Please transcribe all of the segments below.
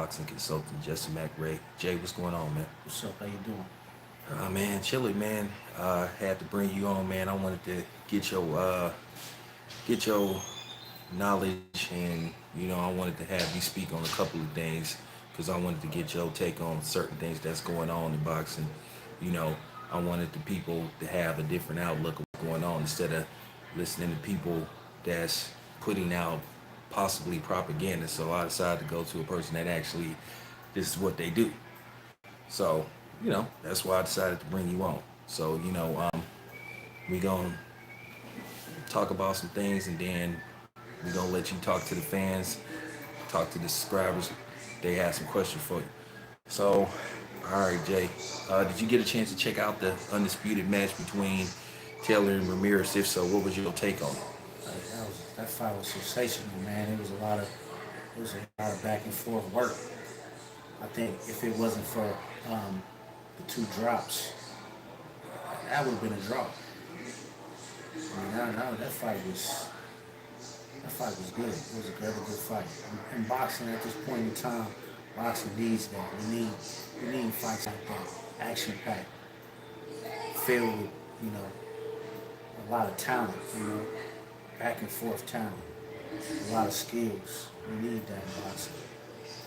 boxing consultant, Justin McRay. Jay, what's going on, man? What's up? How you doing? Man, chilly, man. Had to bring you on, man. I wanted to get your knowledge, and I wanted to have you speak on a couple of things because I wanted to get your take on certain things that's going on in boxing. You know, I wanted the people to have a different outlook of what's going on instead of listening to people that's putting out possibly propaganda. So I decided to go to a person that actually this is what they do. So, that's why I decided to bring you on. So, we gonna talk about some things, and then we gonna let you talk to the fans, talk to the subscribers. They have some questions for you. So, all right, Jay, did you get a chance to check out the undisputed match between Taylor and Ramirez? If so, what was your take on it? That fight was sensational, man. It was a lot of back and forth work. I think if it wasn't for the two drops, that would have been a draw. I mean, now that fight was good. It was a very good fight. In boxing at this point in time, boxing needs that. We need fights like that, action packed, filled with a lot of talent. Back and forth talent, a lot of skills. We need that in boxing.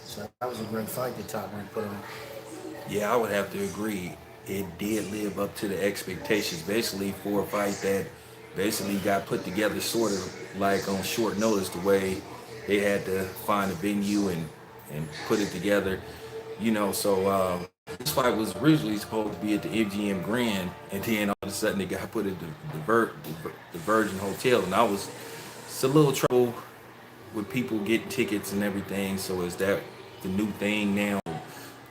So that was a great fight that Top Rank put on. Yeah, I would have to agree. It did live up to the expectations, basically for a fight that basically got put together sort of like on short notice, the way they had to find a venue and put it together. This fight was originally supposed to be at the MGM Grand, and then all of a sudden it got put at the Virgin Hotel, and I was it's a little trouble with people getting tickets and everything. So is that the new thing now?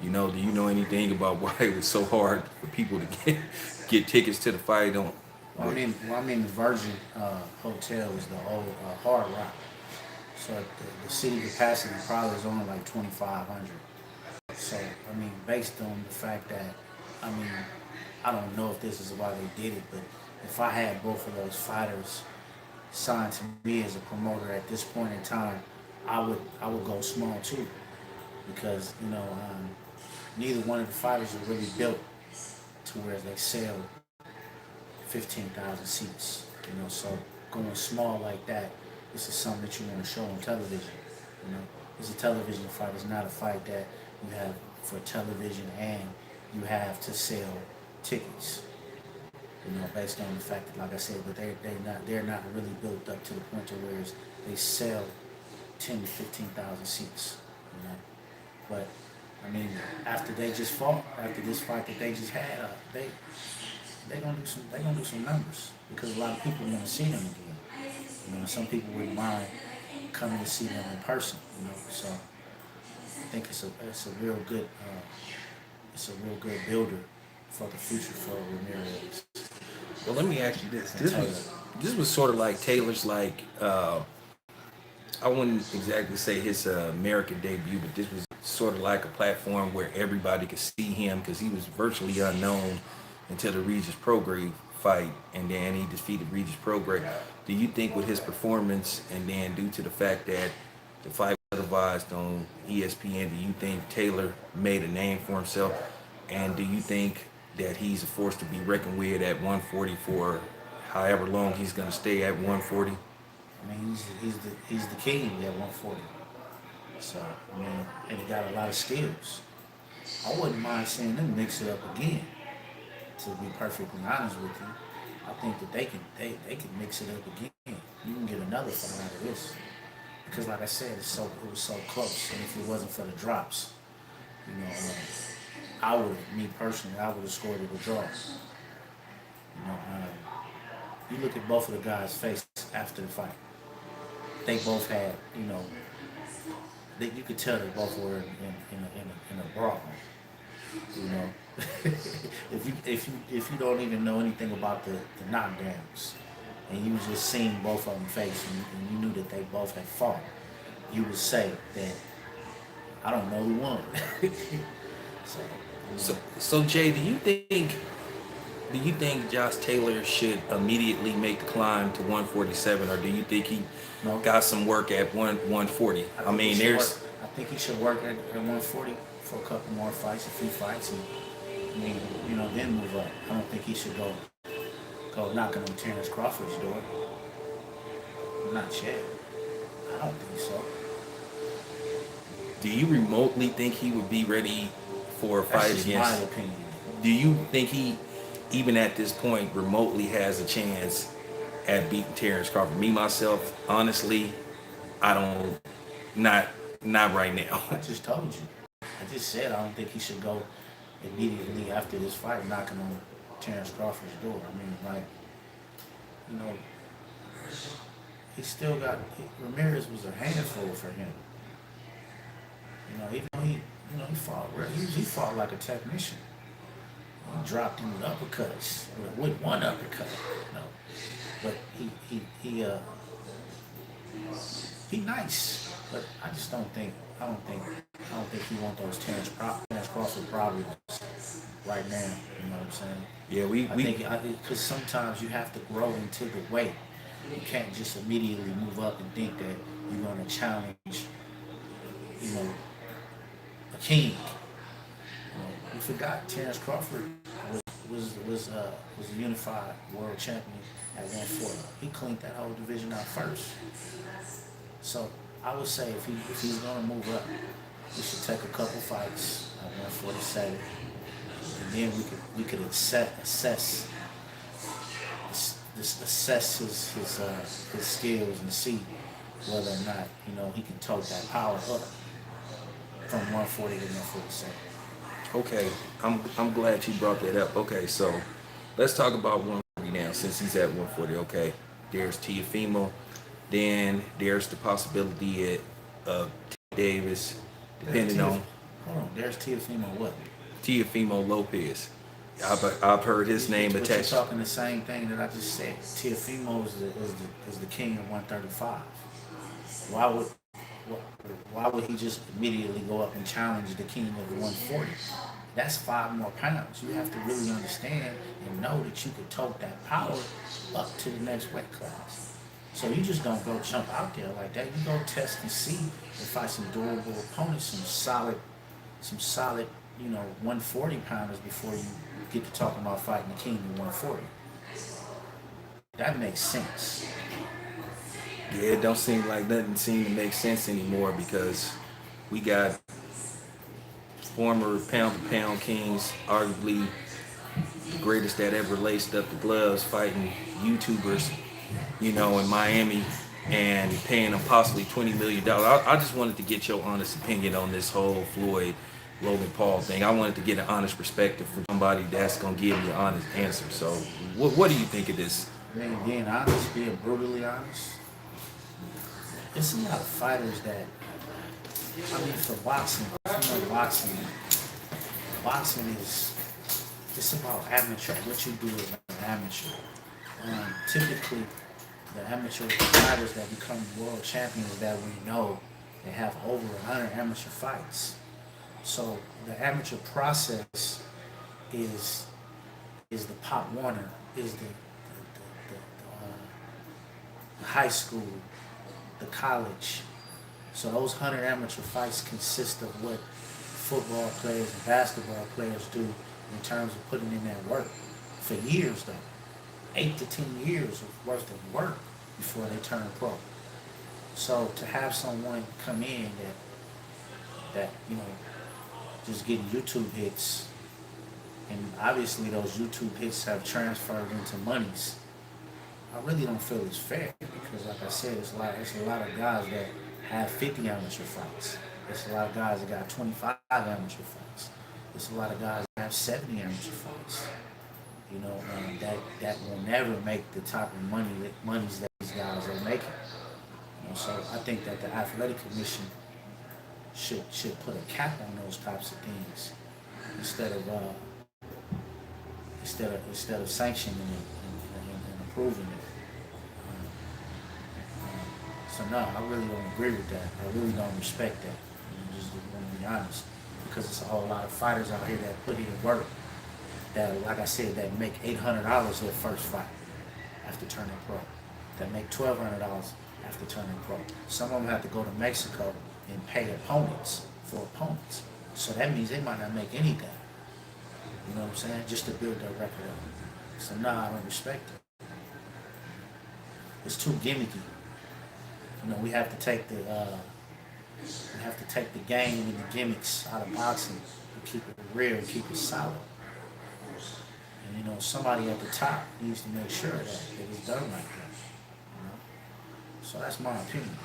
Do you know anything about why it was so hard for people to get tickets to the fight? On The Virgin Hotel is the old Hard Rock. So the city capacity probably is only like 2,500. So based on the fact that, I mean, I don't know if this is why they did it, but if I had both of those fighters signed to me as a promoter at this point in time, I would go small too, because neither one of the fighters are really built to where they sell 15,000 seats. So going small like that, this is something that you want to show on television. It's a television fight. It's not a fight that you have for television and you have to sell tickets. Based on the fact that, like I said, but they're not really built up to the point to where they sell 10 to 15,000 seats. But after they just fought, after this fight that they just had, they gonna do some numbers because a lot of people want to see them again. Some people wouldn't mind coming to see them in person. So I think it's a real good builder for the future for Ramirez. Well, let me ask you this. This was sort of like Taylor's, I wouldn't exactly say his American debut, but this was sort of like a platform where everybody could see him because he was virtually unknown until the Regis Prograis fight, and then he defeated Regis Prograis. Do you think with his performance, and then due to the fact that the fight was televised on ESPN, do you think Taylor made a name for himself? And do you think that he's a force to be reckoned with at 140 for however long he's going to stay at 140? He's the king at 140. So and he got a lot of skills. I wouldn't mind seeing them mix it up again. To be perfectly honest with you, I think that they can mix it up again. You can get another fight out of this because, like I said, it was so close. And if it wasn't for the drops, me personally, I would have scored it a draw. You look at both of the guys' faces after the fight. They both had, you could tell they both were in a brawl. if you don't even know anything about the knockdowns, and you just seen both of them face, and you knew that they both had fought, you would say that I don't know who won. So Jay, do you think Josh Taylor should immediately make the climb to 147, or do you think he No, got some work at 140? I I think he should work at 140 for a couple more fights, a few fights, and I mean, then move up. I don't think he should go knocking on Terrence Crawford's door. Not yet. I don't think so. Do you remotely think he would be ready for a That's fight just against? my opinion. Do you think he, even at this point, remotely has a chance at beating Terrence Crawford? Me myself, honestly, I don't. Not not right now. I just told you. I just said I don't think he should go immediately after this fight knocking on Terrence Crawford's door. I mean, like, you know, he still got Ramirez was a handful for him. Even though he fought he fought like a technician. He dropped him with uppercuts, with one uppercut. But he nice. But I just I don't think he want those Terrence Crawford problems right now. You know what I'm saying? Yeah, I think because sometimes you have to grow into the weight. You can't just immediately move up and think that you're going to challenge, a king. You forgot Terrence Crawford was a unified world champion at 140. He cleaned that whole division out first. So I would say if he's going to move up, he should take a couple fights at 147, and then we could assess his skills and see whether or not he can tote that power up from 140 to 147. Okay, I'm glad you brought that up. Okay, so let's talk about 140 now, since he's at 140. Okay, there's Teofimo, then there's the possibility of Davis, depending on Hold on, there's Teofimo what? Teofimo Lopez. I've heard his name But attached. you're talking the same thing that I just said. Teofimo is the king of 135. Why would he just immediately go up and challenge the king of the 140? That's 5 more pounds. You have to really understand and know that you could tote that power up to the next weight class. So you just don't go jump out there like that. You go test and see and fight some durable opponents, some solid, 140 pounders before you get to talking about fighting the king of 140. That makes sense. Yeah, it don't seem like nothing seem to make sense anymore because we got former pound-for-pound kings, arguably the greatest that ever laced up the gloves, fighting YouTubers, in Miami and paying them possibly $20 million. I just wanted to get your honest opinion on this whole Floyd Logan Paul thing. I wanted to get an honest perspective from somebody that's going to give me an honest answer. So what do you think of this? Being honest, being brutally honest, there's a lot of fighters that, for boxing, boxing is, it's about amateur, what you do as an amateur. Typically, the amateur fighters that become world champions that we know, they have over 100 amateur fights. So the amateur process is the Pop Warner, is the high school, the college. So those 100 amateur fights consist of what football players and basketball players do in terms of putting in that work for years though. 8 to 10 years worth of work before they turn pro. So to have someone come in that just getting YouTube hits, and obviously those YouTube hits have transferred into monies, I really don't feel it's fair because, like I said, it's a lot of guys that have 50 amateur fights. There's a lot of guys that got 25 amateur fights. There's a lot of guys that have 70 amateur fights. That will never make the type of monies that these guys are making. So I think that the athletic commission should put a cap on those types of things instead of sanctioning it and approving it. So no, I really don't agree with that. I really don't respect that. Just want to be honest, because it's a whole lot of fighters out here that put in work. That, like I said, that make $800 their first fight after turning pro. That make $1,200 after turning pro. Some of them have to go to Mexico and pay opponents for opponents. So that means they might not make anything. You know what I'm saying? Just to build their record up. So nah, I don't respect it. It's too gimmicky. You know, we have to take the game and the gimmicks out of boxing and keep it real and keep it solid. And you know, somebody at the top needs to make sure that it is done like that. You know? So that's my opinion.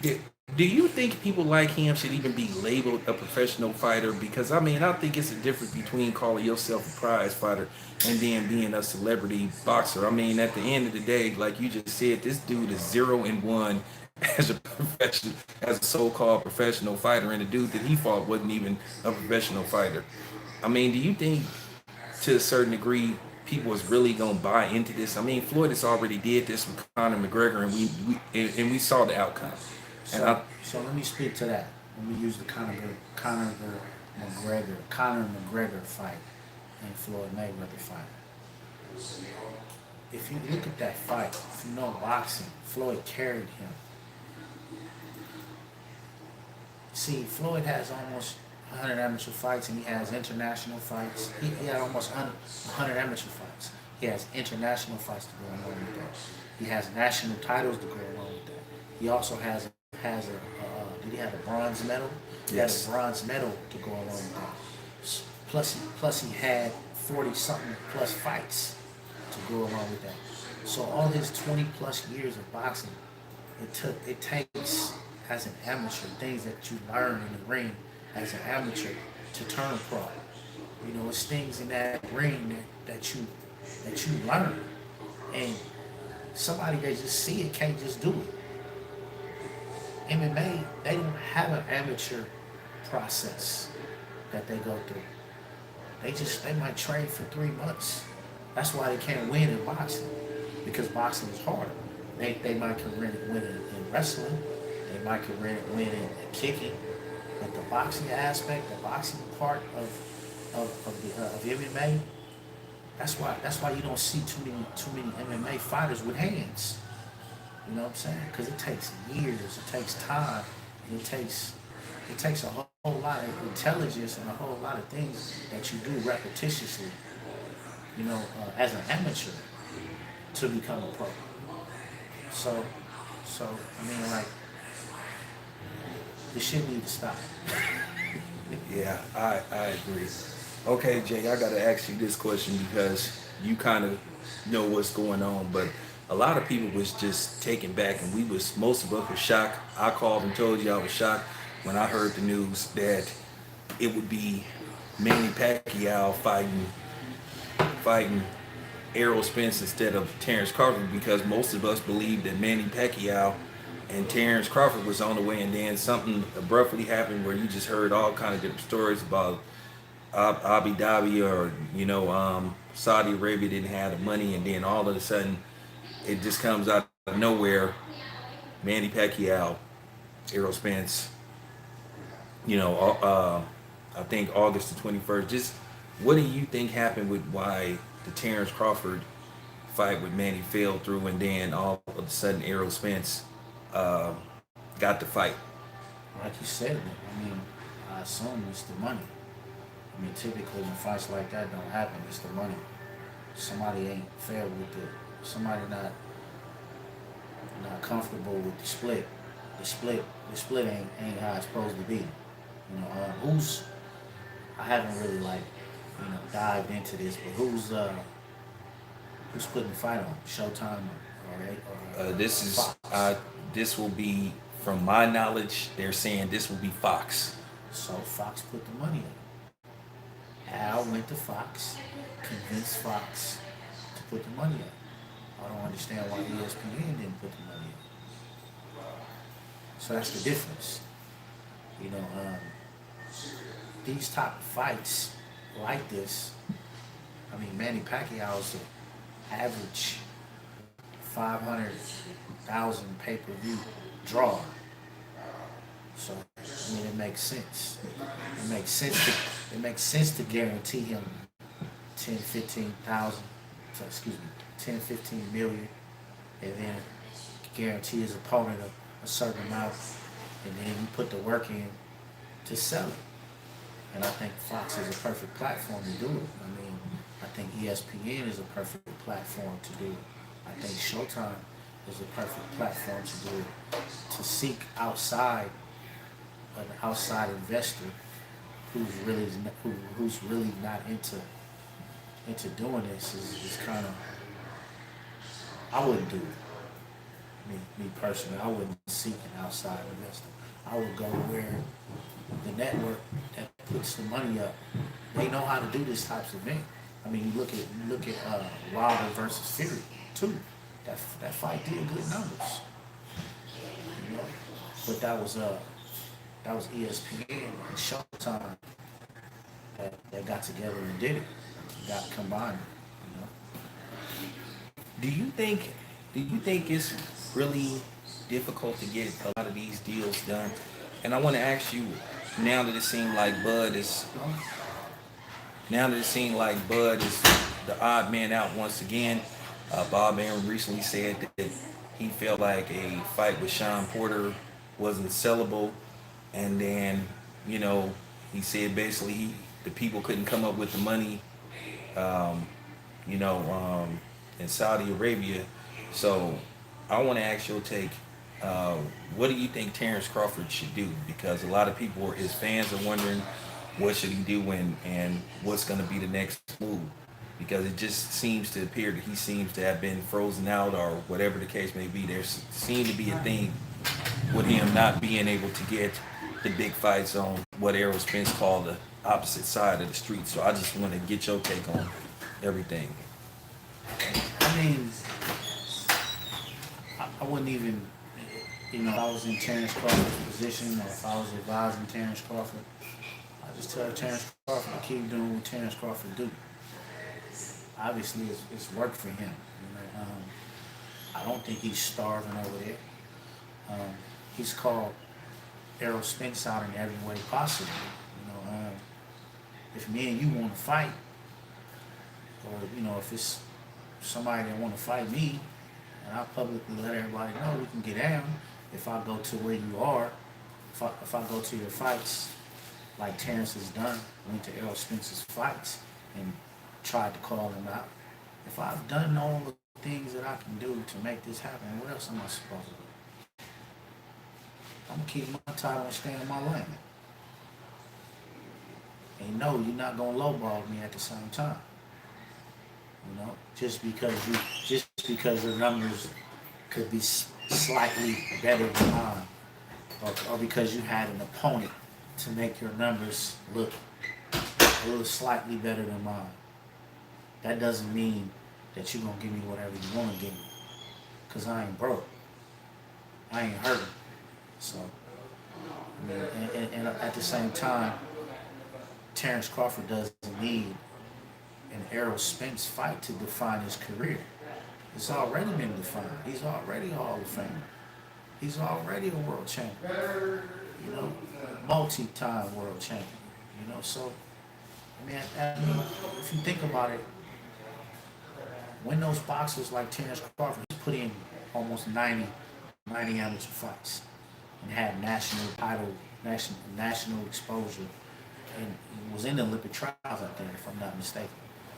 Yeah. Do you think people like him should even be labeled a professional fighter? Because I mean, I think it's a difference between calling yourself a prize fighter and then being a celebrity boxer. I mean, at the end of the day, like you just said, this dude is 0-1 as a professional, as a so-called professional fighter, and the dude that he fought wasn't even a professional fighter. I mean, do you think to a certain degree people is really gonna buy into this? I mean, Floyd has already did this with Conor McGregor, and we saw the outcome. And So I so let me speak to that. Let me use the Conor McGregor fight and Floyd Mayweather fight. If you look at that fight, if you know boxing, Floyd carried him. See, Floyd has almost 100 amateur fights and he has international fights. He had almost 100 amateur fights. He has international fights to go along with that. He has national titles to go along with that. He also did he have a bronze medal? He yes. had a bronze medal to go along with that. Plus he had 40 something plus fights to go along with that. So all his 20 plus years of boxing, it takes as an amateur things that you learn in the ring as an amateur to turn pro. You know, it's things in that ring that you learn, and somebody that just see it can't just do it. MMA, they don't have an amateur process that they go through. They might train for 3 months. That's why they can't win in boxing, because boxing is harder. They might can win in wrestling, they might can win in kicking, but the boxing aspect, the boxing part of MMA, that's why you don't see too many MMA fighters with hands. You know what I'm saying? Because it takes years, it takes time, and it takes a whole lot of intelligence and a whole lot of things that you do repetitiously. You know, as an amateur to become a pro. So, I mean, like, this shit need to stop. Yeah, I agree. Okay, Jay, I gotta ask you this question because you kind of know what's going on, but a lot of people was just taken back, and most of us were shocked. I called and told you I was shocked when I heard the news that it would be Manny Pacquiao fighting Errol Spence instead of Terrence Crawford, because most of us believed that Manny Pacquiao and Terrence Crawford was on the way, and then something abruptly happened where you just heard all kind of different stories about Abu Dhabi, or Saudi Arabia didn't have the money, and then all of a sudden it just comes out of nowhere. Manny Pacquiao, Errol Spence. I think August the 21st. Just what do you think happened with why the Terrence Crawford fight with Manny fell through, and then all of a sudden Errol Spence uh, got the fight? Like you said, I mean, I assume it's the money. I mean, typically when fights like that don't happen, it's the money. Somebody ain't fair with it. Somebody not comfortable with the split. The split ain't how it's supposed to be. You know, I haven't really dived into this, but who's putting the fight on? Showtime This is Fox? this will be, from my knowledge, they're saying this will be Fox. So Fox put the money in. Al went to Fox, convinced Fox to put the money in. I don't understand why ESPN didn't put the money in. So that's the difference. You know, these type of fights like this, I mean, Manny Pacquiao's an average 500,000 pay-per-view draw. So, I mean, it makes sense. It makes sense to guarantee him 10, 15,000, so, excuse me, 10, 15 million, and then guarantee his opponent a certain amount and then you put the work in to sell it. And I think Fox is a perfect platform to do it. I mean, I think ESPN is a perfect platform to do it. I think Showtime is a perfect platform to do it. To seek outside an outside investor who's really who's really not into doing this is kind of, I wouldn't do it. Me personally, I wouldn't seek an outside investor. I would go where the network that puts the money up, they know how to do this types of thing. I mean, you look at Wilder versus Fury too. That fight did good numbers, you know. But that was ESPN and Showtime that got together and did it, got combined, you know. Do you think it's really difficult to get a lot of these deals done? And I want to ask you, now that it seems like Bud is the odd man out once again. Bob Arum recently said that he felt like a fight with Sean Porter wasn't sellable, and then you know he said basically the people couldn't come up with the money, um, you know, in Saudi Arabia. So I want to ask your take. Uh, what do you think Terrence Crawford should do? Because a lot of people, his fans, are wondering what should he do and what's going to be the next move. Because it just seems to appear that he seems to have been frozen out or whatever the case may be. There seems to be a thing with him not being able to get the big fights on what Errol Spence called the opposite side of the street. So I just want to get your take on everything. I mean, I wouldn't even, you know, if I was in Terrence Crawford's position or if I was advising Terrence Crawford, I just tell Terrence Crawford to keep doing what Terrence Crawford do. Obviously, it's worked for him. You know, I don't think he's starving over there. He's called Errol Spence out in every way possible. You know, if me and you want to fight, or you know, if it's somebody that want to fight me, and I publicly let everybody know we can get down. If I go to where you are, if I go to your fights, like Terrence has done, went to Errol Spence's fights and tried to call him out. If I've done all the things that I can do to make this happen, what else am I supposed to do? I'm gonna keep my title and stay in my lane. And no, you're not gonna lowball me at the same time. You know, just because your numbers could be slightly better than mine, or because you had an opponent to make your numbers look a little slightly better than mine. That doesn't mean that you're gonna give me whatever you wanna give me. Cause I ain't broke. I ain't hurting. So, I mean, and at the same time, Terrence Crawford doesn't need an Errol Spence fight to define his career. It's already been defined. He's already a Hall of Famer. He's already a world champion. You know, multi-time world champion. You know, so I mean, if you think about it, when those boxers like Terrence Crawford put in almost 90 amateur fights and had national title, national exposure, and was in the Olympic trials out there, if I'm not mistaken.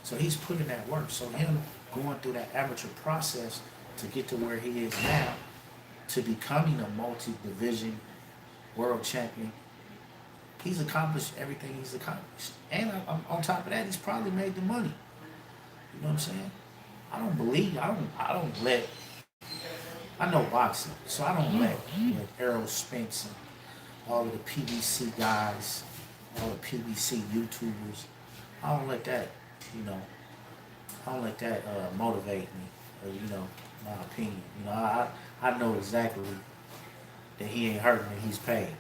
So he's putting that work. So him going through that amateur process to get to where he is now, to becoming a multi-division world champion, he's accomplished everything he's accomplished. And on top of that, he's probably made the money. You know what I'm saying? I don't let, I know boxing, so I don't let Errol Spence and all of the PBC guys, all the PBC YouTubers, I don't let that, you know, I don't let that motivate me, or, you know, my opinion. You know, I know exactly that he ain't hurting and he's paid,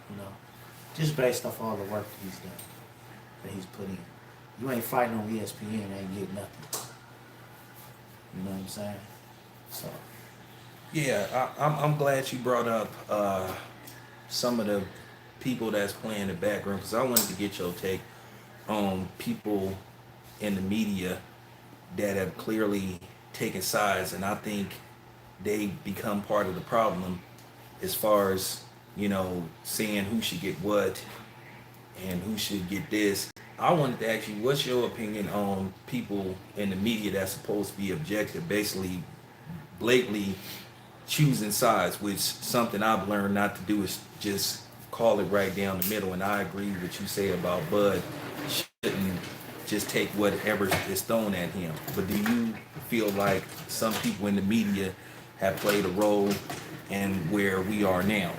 you know, just based off all the work that he's done, that he's put in. You ain't fighting on ESPN, ain't getting nothing. You know what I'm saying? So. Yeah, I'm glad you brought up some of the people that's playing the background because I wanted to get your take on people in the media that have clearly taken sides, and I think they become part of the problem as far as saying who should get what and who should get this. I wanted to ask you, what's your opinion on people in the media that's supposed to be objective, basically blatantly choosing sides, which something I've learned not to do is just call it right down the middle. And I agree with what you say about Bud shouldn't just take whatever is thrown at him. But do you feel like some people in the media have played a role in where we are now,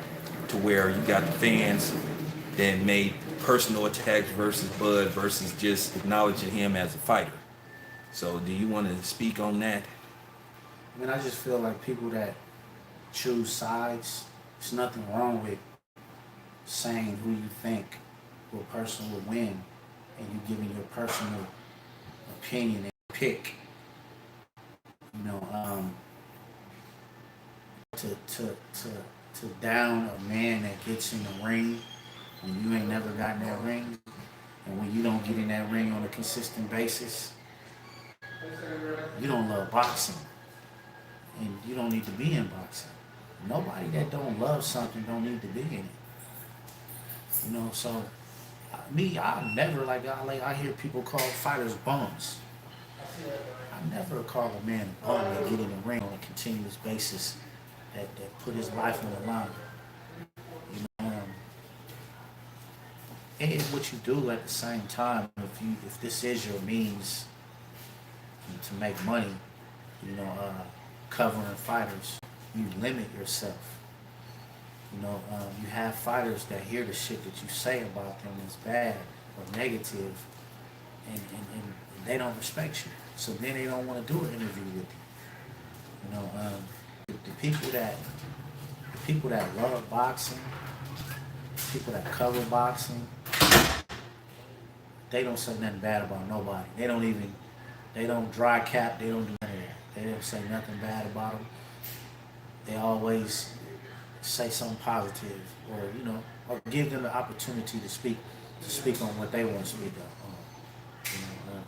to where you got the fans that made personal attacks versus Bud versus just acknowledging him as a fighter? So do you want to speak on that? I mean, I just feel like people that choose sides, there's nothing wrong with saying who you think will person will win, and you giving your personal opinion and pick. You know, to down a man that gets in the ring when you ain't never gotten that ring, and when you don't get in that ring on a consistent basis, you don't love boxing, and you don't need to be in boxing. Nobody that don't love something don't need to be in it. So me, I never I hear people call fighters bums. I never call a man a bum that get in the ring on a continuous basis that put his life on the line. And what you do at the same time, if this is your means to make money, covering fighters, you limit yourself. You have fighters that hear the shit that you say about them is bad or negative, and they don't respect you. So then they don't want to do an interview with you. The people that love boxing, people that cover boxing, they don't say nothing bad about nobody. They don't dry cap. They don't do none of that. They don't say nothing bad about them. They always say something positive, or give them the opportunity to speak on what they want to speak on.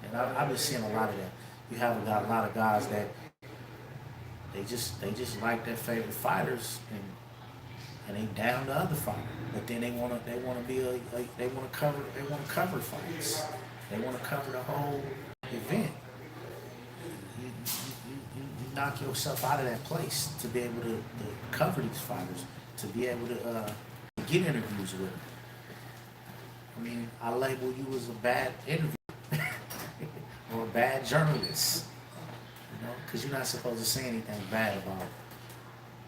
And I've been seeing a lot of that. You have a lot of guys that they just like their favorite fighters, and they down the other fighter, but then they want to cover fights. They want to cover the whole event. You knock yourself out of that place to be able to cover these fighters, to be able to get interviews with them. I mean, I label you as a bad interview or a bad journalist, because you're not supposed to say anything bad about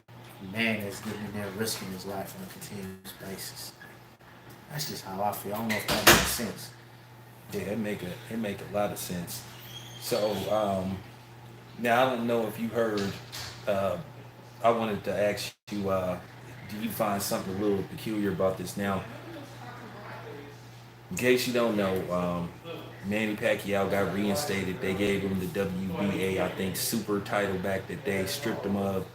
a man that's getting in there risking his life on a continuous basis. That's just how I feel. I don't know if that makes sense. Yeah, it make a lot of sense. So now I don't know if you heard. I wanted to ask you, do you find something a little peculiar about this? Now, in case you don't know, Manny Pacquiao got reinstated. They gave him the WBA, I think, super title back that they stripped him of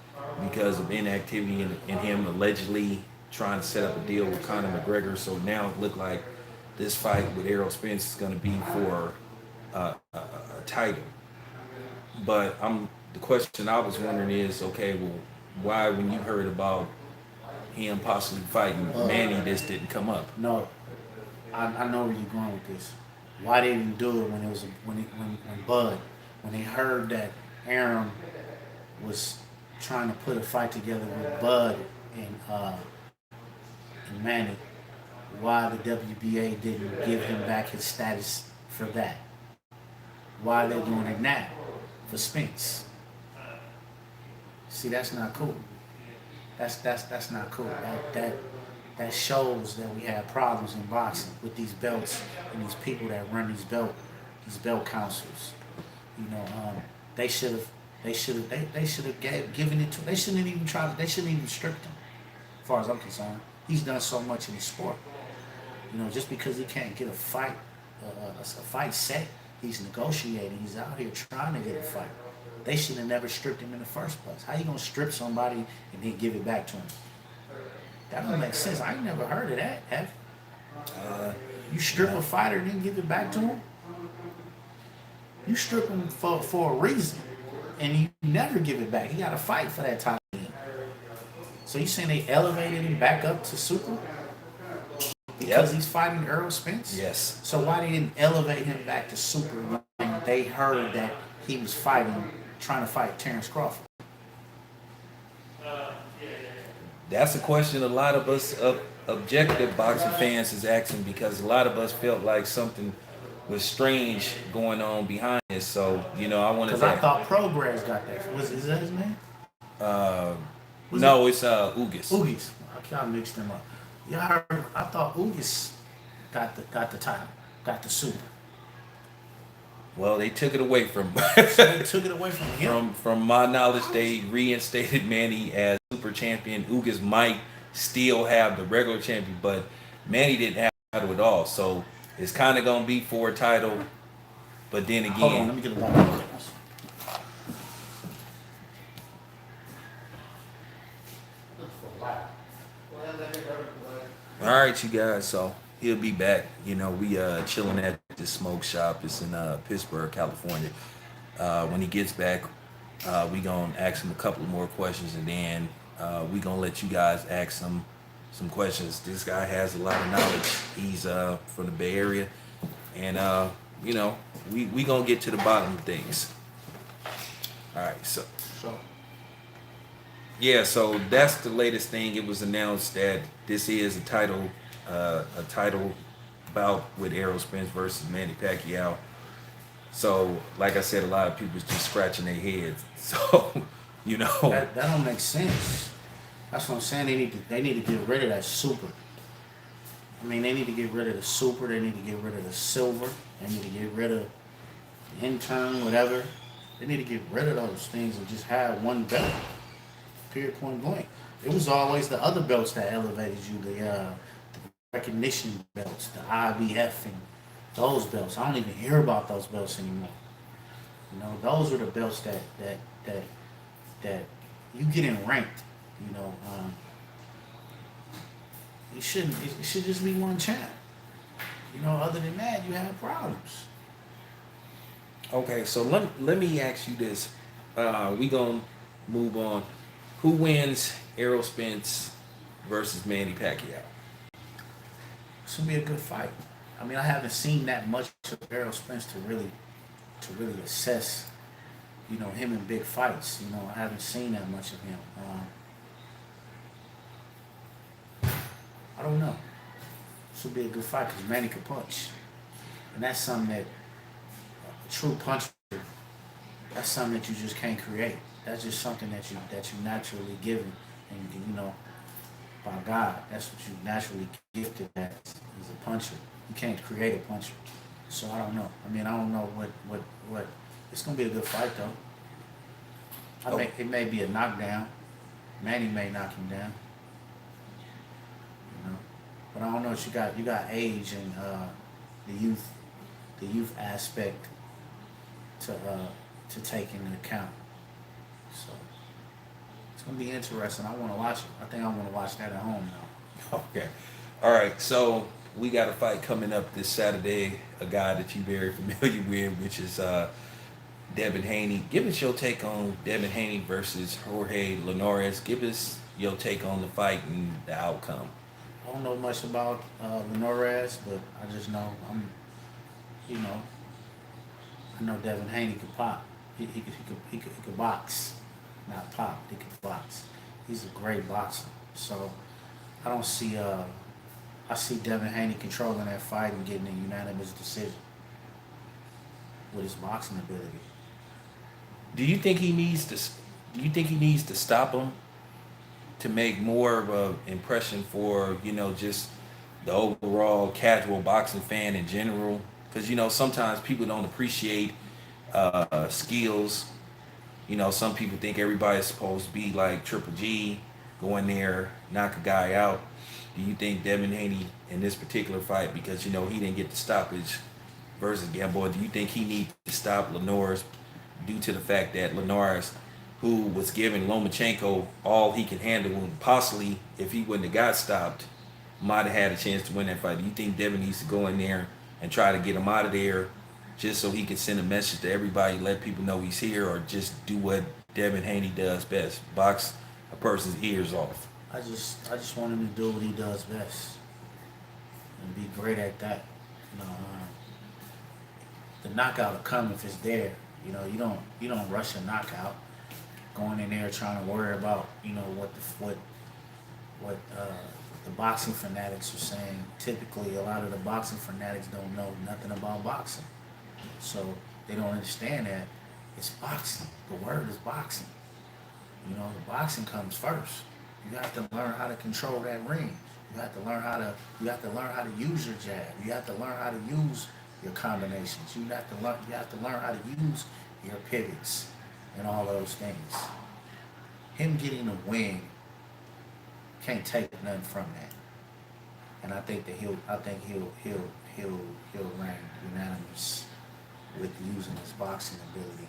because of inactivity and him allegedly trying to set up a deal with Conor McGregor. So now it looked like this fight with Errol Spence is going to be for a title. But the question I was wondering is, okay, well, why when you heard about him possibly fighting Manny, this didn't come up? No, I know where you're going with this. Why they didn't do it when it was when Bud, when they heard that Aaron was trying to put a fight together with Bud and Manny? Why the WBA didn't give him back his status for that? Why are they doing it now for Spence? See, that's not cool. That's not cool. That shows that we have problems in boxing with these belts and these people that run these belt councils. They should have given it to. They shouldn't even stripped him. As far as I'm concerned, he's done so much in the sport. Just because he can't get a fight set, he's negotiating. He's out here trying to get a fight. They should have never stripped him in the first place. How you gonna strip somebody and then give it back to him? That don't make sense. I ain't never heard of that, have you? You strip a fighter and then give it back to him? You strip him for a reason, and you never give it back. He got to fight for that title. So you saying they elevated him back up to super because Yep. he's fighting Errol Spence? Yes. So why they didn't elevate him back to super when they heard that he was trying to fight Terrence Crawford? That's a question a lot of us objective boxing fans is asking because a lot of us felt like something was strange going on behind this. So, I wanted Because I that. thought Progress got that. Is that his name? Uh, Was it no, it's Ugas. Oogies? I kind of mixed them up. Yeah, I thought Oogies got the title, got the super. Well, they took it away from So they took it away from him. from my knowledge. They reinstated Manny as super champion. Ugas might still have the regular champion, but Manny didn't have the title at all. So it's kind of gonna be for a title. But then Hold on, again, let me get a bottle. all right, you guys. So he'll be back. We chilling at the smoke shop. It's in Pittsburgh, California. When he gets back, we gonna ask him a couple more questions, and then we gonna let you guys ask him some questions. This guy has a lot of knowledge. He's from the Bay Area, and we gonna get to the bottom of things. All right, so. So Yeah, so that's the latest thing. It was announced that this is a title bout with Errol Spence versus Manny Pacquiao. So, like I said, a lot of people's just scratching their heads. So, that don't make sense. That's what I'm saying. They need to get rid of that super. I mean, they need to get rid of the super. They need to get rid of the silver. They need to get rid of the intern, whatever. They need to get rid of those things and just have one belt. Period. Point blank. It was always the other belts that elevated you. The recognition belts, the IBF, and those belts. I don't even hear about those belts anymore. Those are the belts that you get in ranked. You shouldn't. It should just be one champ. Other than that, you have problems. okay, so let me ask you this. We gonna move on. Who wins Errol Spence versus Manny Pacquiao? This will be a good fight. I mean, I haven't seen that much of Errol Spence to really assess, him in big fights. I haven't seen that much of him. I don't know. This will be a good fight because Manny can punch, and that's something that a true puncher. That's something that you just can't create. That's just something that you naturally given, and by God, that's what you naturally gifted as a puncher. You can't create a puncher. So I don't know. I mean, I don't know what. It's gonna be a good fight though. Oh. It may be a knockdown. Manny may knock him down. But I don't know. You got age and the youth aspect to take into account. So it's gonna be interesting. I want to watch it. I think I want to watch that at home now. Okay. All right. So we got a fight coming up this Saturday. A guy that you're very familiar with, which is Devin Haney. Give us your take on Devin Haney versus Jorge Linares. Give us your take on the fight and the outcome. I don't know much about Linares, but I just know I know Devin Haney could pop. He could box, not pop. He could box. He's a great boxer. So I don't see. I see Devin Haney controlling that fight and getting a unanimous decision with his boxing ability. Do you think he needs to? Do you think he needs to stop him to make more of an impression for just the overall casual boxing fan in general? Because sometimes people don't appreciate skills. Some people think everybody's supposed to be like Triple G, go in there, knock a guy out. Do you think Devin Haney in this particular fight, because he didn't get the stoppage versus Gamboa, do you think he needs to stop Linares due to the fact that Linares, who was giving Lomachenko all he can handle, and possibly if he wouldn't have got stopped, might have had a chance to win that fight? Do you think Devin needs to go in there and try to get him out of there just so he can send a message to everybody, let people know he's here, or just do what Devin Haney does best, box a person's ears off? I just want him to do what he does best and be great at that. You know, the knockout will come if it's there. You know, you don't rush a knockout, going in there trying to worry about what the boxing fanatics are saying. Typically, a lot of the boxing fanatics don't know nothing about boxing, so they don't understand that it's boxing. The word is boxing. You know, the boxing comes first. You have to learn how to control that ring. You have to learn how to use your jab. You have to learn how to use your combinations. You have to learn how to use your pivots and all those things. Him getting a win can't take nothing from that. And I think he'll rank unanimous with using his boxing ability.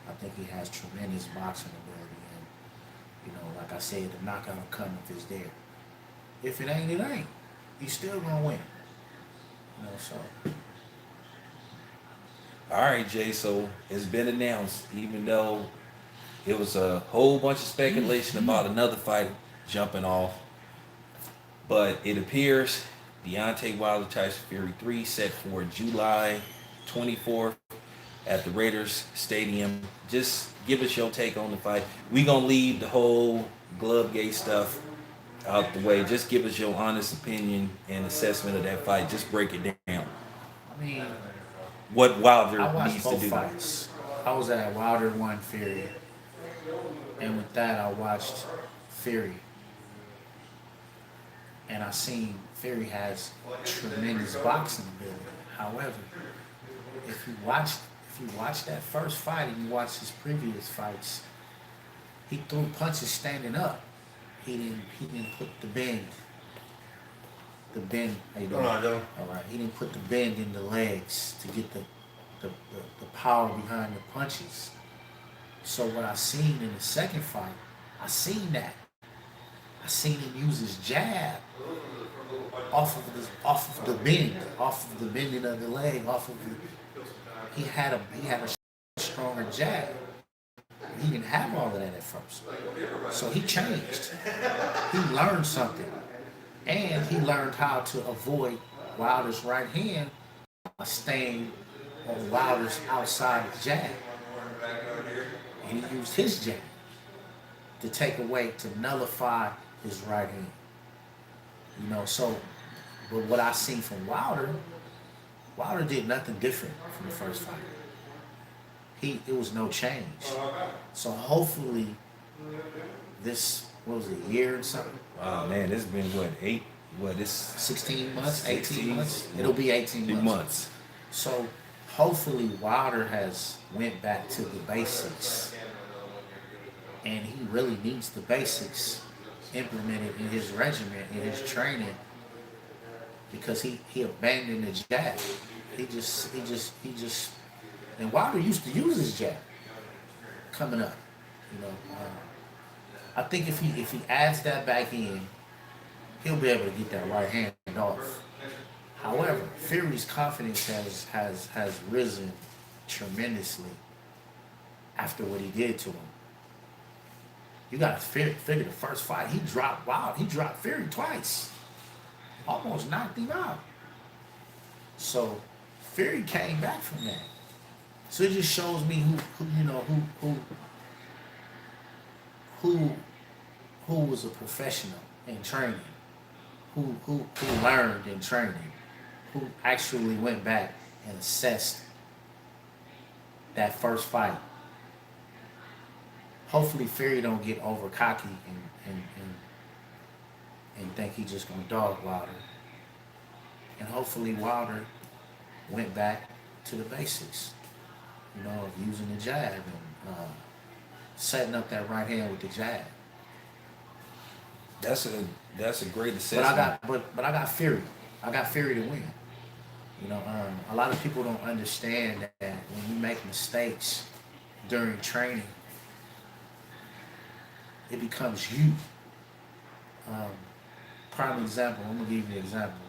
I think he has tremendous boxing ability, and like I said, the knockout will come if it's there. If it ain't, it ain't. He's still gonna win. So All right, Jay. So it's been announced, even though it was a whole bunch of speculation about another fight jumping off, but it appears Deontay Wilder Tyson Fury 3 set for July 24th at the Raiders Stadium. Just give us your take on the fight. We gonna leave the whole glove gate stuff out the way. Just give us your honest opinion and assessment of that fight. Just break it down. I mean, What Wilder I watched needs to both do. fights. I was at Wilder won Fury, and with that, I watched Fury, and I seen Fury has tremendous boxing ability. However, if you watch that first fight and you watch his previous fights, he threw punches standing up. He didn't put the bend. How you doing? All right. He didn't put the bend in the legs to get the power behind the punches. So what I seen in the second fight, I seen that. I seen him use his jab off of the bend, off of the bending of the leg, off of the. He had a stronger jab. He didn't have all of that at first, so he changed. He learned something, and he learned how to avoid Wilder's right hand by staying on Wilder's outside jab, and he used his jab to take away, to nullify his right hand. So, but what I seen from Wilder did nothing different from the first fight. It was no change. So hopefully this, what was it, a year or something? Oh man, this has been what, eight? What, this 16 months, 18 16 months? It'll be 18 months. months. So hopefully Wilder has went back to the basics, and he really needs the basics implemented in his regimen, in his training, because he abandoned the jab. He just, and Wilder used to use his jab coming up. I think if he adds that back in, he'll be able to get that right hand off. However, Fury's confidence has risen tremendously after what he did to him. You got to figure the first fight he dropped Fury twice, almost knocked him out. So Fury came back from that. So it just shows me who was a professional in training, who learned in training, who actually went back and assessed that first fight. Hopefully Fury don't get over cocky and think he just gonna dog Wilder. And hopefully Wilder went back to the basics, of using the jab and setting up that right hand with the jab. That's a great But assessment. I got Fury. I got Fury to win. A lot of people don't understand that when you make mistakes during training, it becomes you. Prime example. I'm gonna give you an example.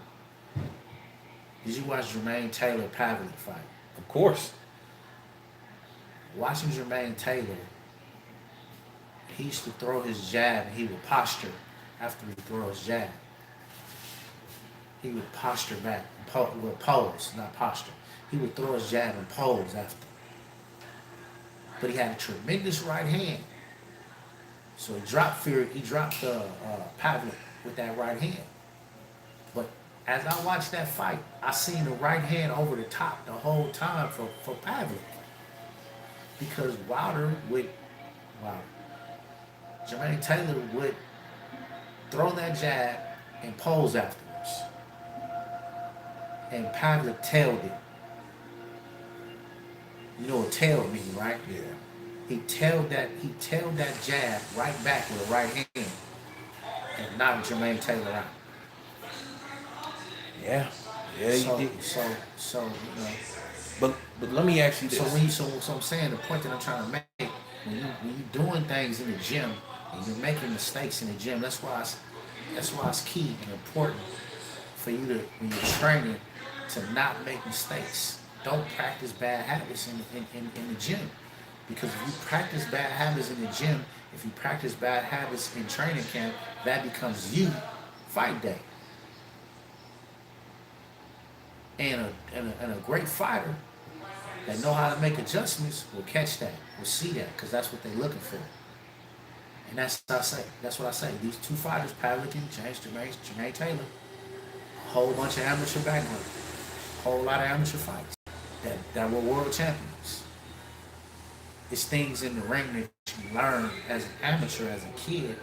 Did you watch Jermaine Taylor Pavlik fight? Of course. Watching Jermaine Taylor, he used to throw his jab and he would posture after he throw his jab. He would posture back, pose, not posture. He would throw his jab and pose after. But he had a tremendous right hand. So he dropped Fury, he dropped Pavlik with that right hand. But as I watched that fight, I seen the right hand over the top the whole time for Pavlik. Because Wilder, Jermaine Taylor would throw that jab and pose afterwards. And Pavlik tailed it. You know what tailed mean, right? Yeah. He tailed that jab right back with a right hand and knocked Jermaine Taylor out. Yeah. Yeah, So you did. so you know. But let me ask you this. So I'm saying the point that I'm trying to make, when you doing things in the gym and you're making mistakes in the gym, that's why it's key and important for you to, when you're training, to not make mistakes. Don't practice bad habits in the gym. Because if you practice bad habits in the gym, if you practice bad habits in training camp, that becomes you fight day. And a great fighter that know how to make adjustments will catch that, will see that, because that's what they're looking for. And that's what I say. That's what I say. These two fighters, Pavlik and Jermaine Taylor, a whole bunch of amateur background, a whole lot of amateur fights that were world champions. It's things in the ring that you learn as an amateur, as a kid,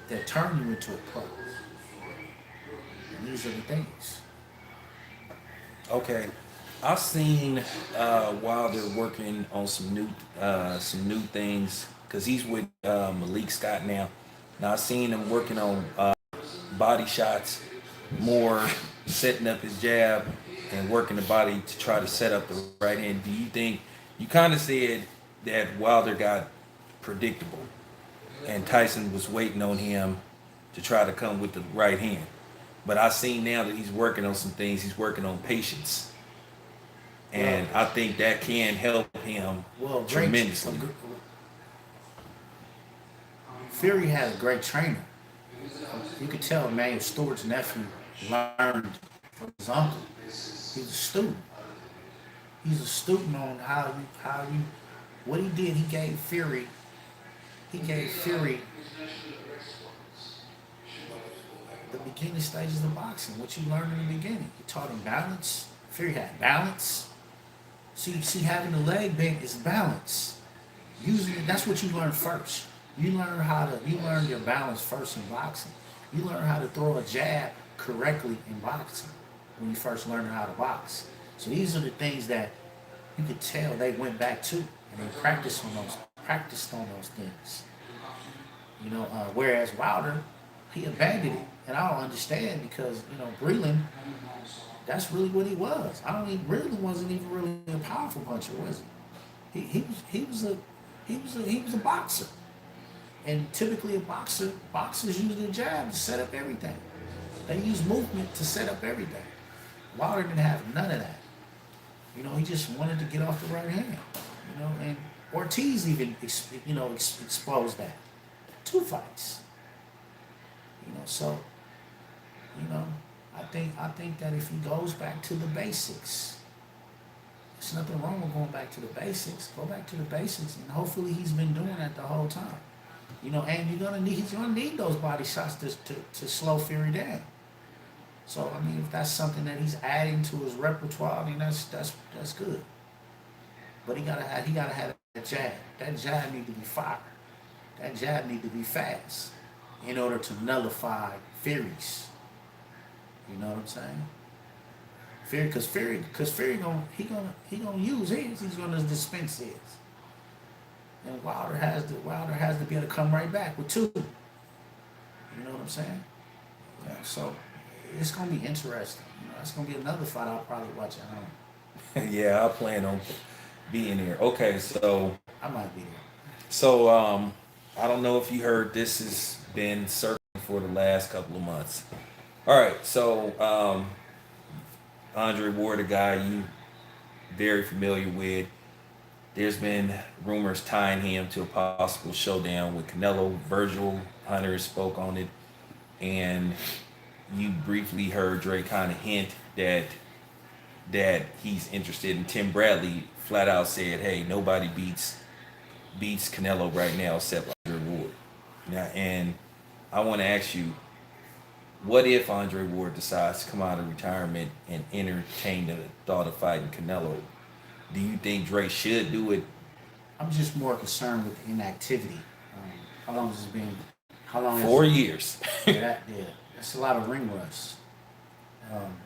that turn you into a pro. And these are the things. Okay, I've seen Wilder working on some new things because he's with Malik Scott now. Now I've seen him working on body shots, more setting up his jab and working the body to try to set up the right hand. Do you think you kind of said that Wilder got predictable and Tyson was waiting on him to try to come with the right hand? But I seen now that he's working on some things. He's working on patience, and I think that can help him tremendously. Fury had a great trainer. You could tell Emmanuel Stewart's nephew learned from his uncle. He's a student. He's a student on how you. What he did, he gave Fury the beginning stages of boxing, what you learned in the beginning. He taught him balance. Fury had balance. See, having the leg bent is balance. Usually, that's what you learn first. You learn your balance first in boxing. You learn how to throw a jab correctly in boxing when you first learn how to box. So these are the things that you could tell they went back to, and they practiced on those things. Whereas Wilder, he abandoned it, and I don't understand because Breland, that's really what he was. Breland wasn't even really a powerful puncher, was he? He was a boxer, and typically boxers use the jab to set up everything. They use movement to set up everything. Wilder didn't have none of that. He just wanted to get off the right hand. And Ortiz even exposed that. 2 fights. So I think that if he goes back to the basics, there's nothing wrong with going back to the basics. Go back to the basics, and hopefully he's been doing that the whole time. And he's gonna need those body shots to slow Fury down. So if that's something that he's adding to his repertoire, that's good. But he gotta have that jab. That jab need to be fire. That jab need to be fast in order to nullify Fury's. You know what I'm saying? Because Fury gonna use his. He's gonna dispense his. And Wilder has to be able to come right back with 2. You know what I'm saying? Yeah. So it's gonna be interesting. It's gonna be another fight I'll probably watch at home. Yeah, I plan on being there. Okay, so I might be there. So I don't know if you heard, this has been circling for the last couple of months. All right, so Andre Ward, a guy you very familiar with, there's been rumors tying him to a possible showdown with Canelo. Virgil Hunter spoke on it. and you briefly heard Dre kind of hint that he's interested. And Tim Bradley flat out said, "Hey, nobody beats Canelo right now except Andre Ward." Now, and I want to ask you, what if Andre Ward decides to come out of retirement and entertain the thought of fighting Canelo? Do you think Dre should do it? I'm just more concerned with the inactivity. How long has it been? How long has 4 years. yeah, that's a lot of ring rust. Um,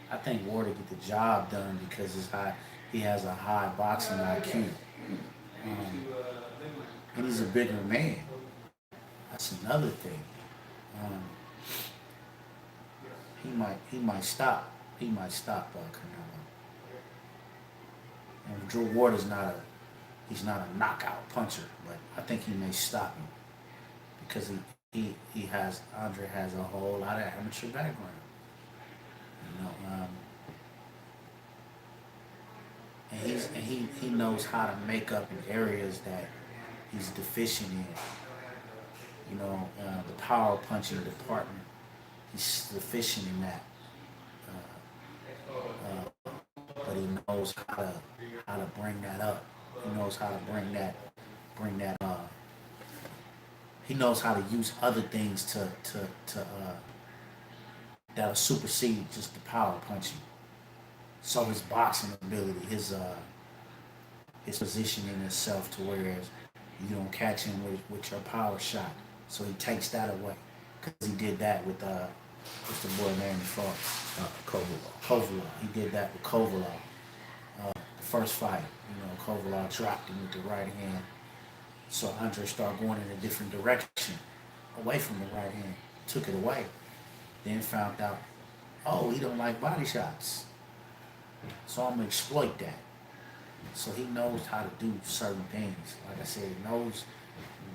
I think Ward will get the job done because he has a high boxing IQ, and he's a bigger man. That's another thing. Um, he might stop. He might stop Canelo. And Drew Ward is not a he's not a knockout puncher, but I think he may stop him because he has Andre has a whole lot of amateur background. You know, he knows how to make up in areas that he's deficient in. You know, the power punching department, he's deficient in that. But he knows how to bring that up. He knows how to bring that. He knows how to use other things to that'll supersede just the power punching. So his boxing ability, his positioning himself to whereas you don't catch him with your power shot. So he takes that away because he did that with what's the boy name he fought? Kovalov. He did that with Kovalov. The first fight, you know, Kovalov dropped him with the right hand. So Andre started going in a different direction, away from the right hand. Took it away. Then found out, oh, he don't like body shots. So I'm gonna exploit that. So he knows how to do certain things. Like I said, he knows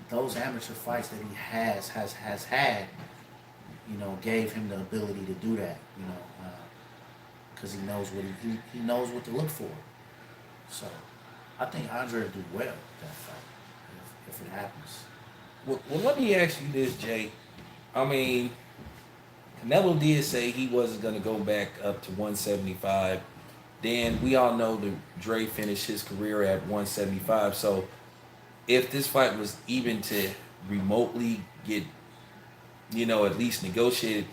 those amateur fights that he has had, you know, gave him the ability to do that. You know, because he knows what he knows what to look for. So I think Andre will do well with that fight if it happens. Well, let me ask you this, Jay. I mean, Canelo did say he wasn't going to go back up to 175. Then we all know that Dre finished his career at 175. So if this fight was even to remotely get, you know, at least negotiated,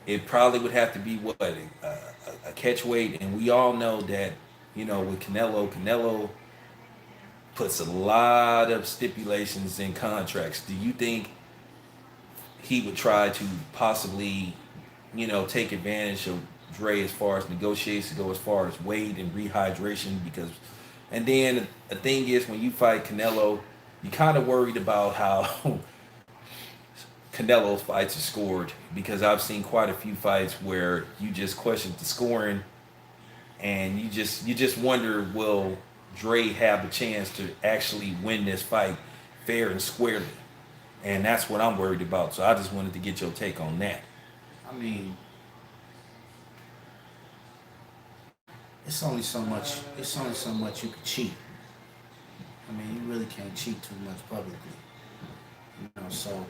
it probably would have to be what a catch weight. And we all know that, you know, with Canelo puts a lot of stipulations in contracts. Do you think he would try to possibly, you know, take advantage of Dre as far as negotiations go, as far as weight and rehydration? Because, and then the thing is, when you fight Canelo, you kind of worried about how Canelo's fights are scored, because I've seen quite a few fights where you just question the scoring, and you just wonder, will Dre have a chance to actually win this fight fair and squarely? And that's what I'm worried about. So I just wanted to get your take on that. I mean, it's only so much. It's only so much you can cheat. I mean, you really can't cheat too much publicly. You know, so